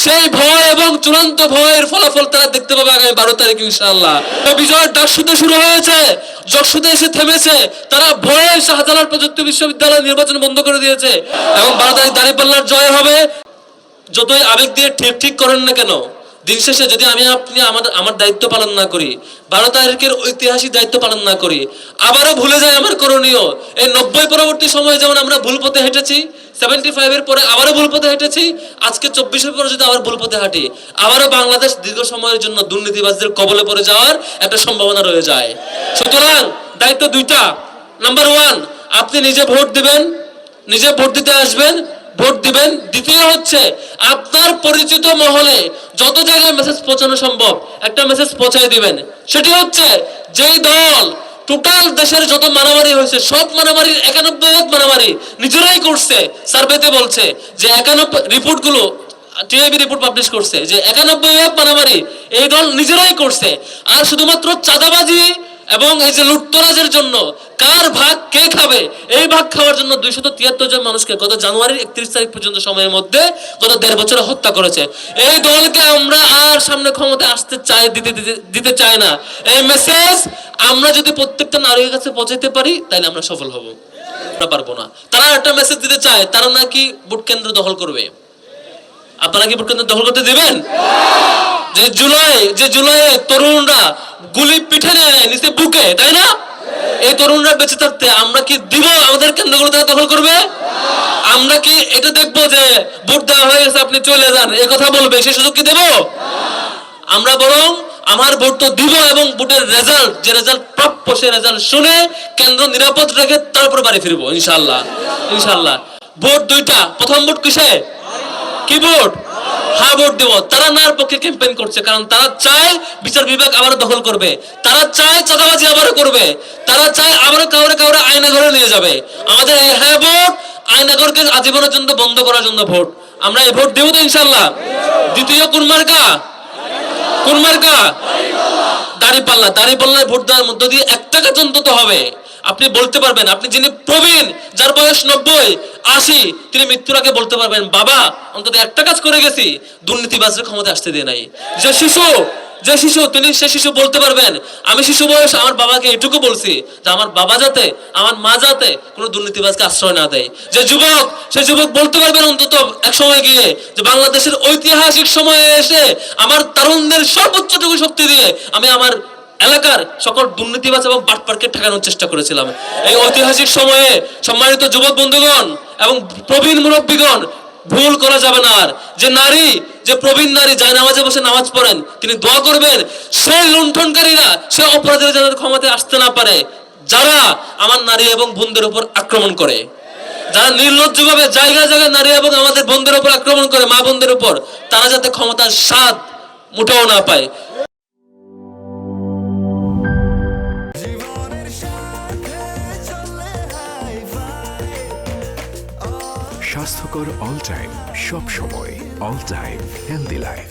সেই ভয় এবং চূড়ান্ত ভয়ের ফলাফল তারা দেখতে পাবে আগামী 12 তারিখ ইনশাআল্লাহ। বিজয়ের ডাকসুতে শুরু হয়েছে, যশোদে এসে থেমেছে। তারা ভয়ে শাহজালাল প্রযুক্তি বিশ্ববিদ্যালয় নির্বাচন বন্ধ করে দিয়েছে এবং 12 তারিখ দাঁড়িপাল্লার জয় হবে। যতই আবেগ দিয়ে ঠিক করেন না কেন, দিন শেষে যদি আপনি আমার দায়িত্ব পালন না করি, 12 তারিখের ঐতিহাসিক দায়িত্ব পালন না করি, আবারও ভুলে যায় আমার করণীয়। এই 90 পরবর্তী সময়ে যেমন আমরা ভুল পথে হেঁটেছি, 75 এর পরে আবারও ভুল পথে হেঁটেছি, আজকে 24 পরে যদি আবার ভুল পথে হাঁটি, আবারও বাংলাদেশ দীর্ঘ সময়ের জন্য দুর্নীতিবাজদের কবলে পড়ে যাওয়ার একটা সম্ভাবনা রয়ে যায়। সুতরাং দায়িত্ব দুইটা। নাম্বার 1, আপনি নিজে ভোট দিবেন, নিজে ভোট দিতে আসবেন, ভোট দিবেন। দ্বিতীয় হচ্ছে আপনার পরিচিত মহলে যত জায়গায় মেসেজ পৌঁছানো সম্ভব একটা মেসেজ পৌঁছায় দিবেন। সেটি হচ্ছে, যেই দল টোটাল দেশের যত মারামারি হয়েছে সব মারামারির 91 মারামারি নিজেরাই করছে, সার্ভেতে বলছে যে 91 রিপোর্টগুলো টিআইবি রিপোর্ট পাবলিশ করছে যে 91 মারামারি এই দল নিজেরাই করছে। আর শুধুমাত্র চাঁদাবাজি এবং এই যে লুটতরাজের জন্য কার ভাগ কে খাবে, এই ভাগ খাওয়ার জন্য 273 জন মানুষকে গত জানুয়ারির 31 তারিখ পর্যন্ত সময়ের মধ্যে গত 1.5 বছরে হত্যা করেছে। এই দলকে আমরা আর সামনে ক্ষমতায় আসতে দিতে চাই না। এই মেসেজ আমরা যদি প্রত্যেকটা নারীর কাছে পৌঁছাতে পারি তাহলে আমরা সফল হব। আমরা পারবো না। তারা একটা মেসেজ দিতে চায়, তারা নাকি ভোট কেন্দ্র দখল করবে। আপনারা কি ভোট কেন্দ্র দখল করতে দিবেন? যে জুলাই তরুণরা গুলি পিঠে নেয় নিচে বুকে, তাই না? এই তরুণরা বেঁচে থাকতে আমরা কি দিব আমাদের কেন্দ্রগুলো তারা দখল করবে? আমরা কি এটা দেখবো যে ভোট দেওয়া হয়ে গেছে আপনি চলে যান এই কথা বলবে, সেই সুযোগ কি দেব? আমরা বরং আমার ভোট তো দিব এবং ভোটের রেজাল্ট, যে রেজাল্ট প্রাপ্য সেই রেজাল্ট শুনে কেন্দ্র নিরাপদ রেখে তারপর বাড়ি ফিরবো ইনশাআল্লাহ। ইনশাআল্লাহ। ভোট দুইটা। প্রথম ভোট কিসে? কি ভোট? হ্যাঁ, ভোট দেব। তারা নার পক্ষে ক্যাম্পেইন করছে, কারণ তারা চায় বিচার বিভাগ আবারও দখল করবে, তারা চায় চাঁদাবাজি আবারও করবে, তারা চায় আবারও কাউরে আয়নাঘরে নিয়ে যাবে। আমাদের এই হ্যাঁ ভোট আয়নাঘরকে আজীবনের জন্য বন্ধ করার জন্য ভোট। আমরা এই ভোট দেব তো ইনশাআল্লাহ। দ্বিতীয় কোন মার্কা? কোন মার্কা? দাঁড়িপাল্লা। দাঁড়িপাল্লায় ভোট দেওয়ার মধ্য দিয়ে 1 টাকা অন্তত হবে। আপনি বলতে পারবেন, আপনি যিনি প্রবীণ, যার বয়স 90, 80, তিনি মৃত্যুর আগে বলতে পারবেন, বাবা অন্তত একটা কাজ করে গেছি, দুর্নীতিবাজদের ক্ষমতা আসতে দিয়ে নাই। যে শিশু তিনি সে শিশু বলতে পারবেন, আমি শিশু বয়স আমার বাবাকে এটুকু বলছি যে আমার বাবা যাতে, আমার মা যাতে কোনো দুর্নীতিবাজকে আশ্রয় না দেয়। যে যুবক, সে যুবক বলতে পারবেন অন্তত এক সময় গিয়ে যে বাংলাদেশের ঐতিহাসিক সময়ে এসে আমার তরুণদের সর্বোচ্চটুকু শক্তি দিয়ে আমি আমার এলাকার সকল দুর্নীতিবাজ এবং বাটপারকে ঠেকানোর চেষ্টা করেছিলাম। এই ঐতিহাসিক সময়ে সম্মানিত যুবক বন্ধুগণ এবং প্রবীণ মুরব্বীগণ, ভুল করা যাবে না। আর যে নারী, যে প্রবীণ নারী যায় নামাজে বসে নামাজ পড়েন, তিনি দোয়া করবেন সেই লুণ্ঠনকারীরা, সে অপরাধীরা যাদের ক্ষমতায় আসতে না পারে, যারা আমার নারী এবং বোনদের উপর আক্রমণ করে, যারা নির্লজ্জভাবে জায়গায় জায়গায় নারী এবং আমাদের বোনদের উপর আক্রমণ করে, মা বোনদের উপর, তারা যাতে ক্ষমতার স্বাদ মুঠেও না পায়। স্বাস্থ্যকর অল টাইম, সব সময় অল টাইম হেলদি লাইফ।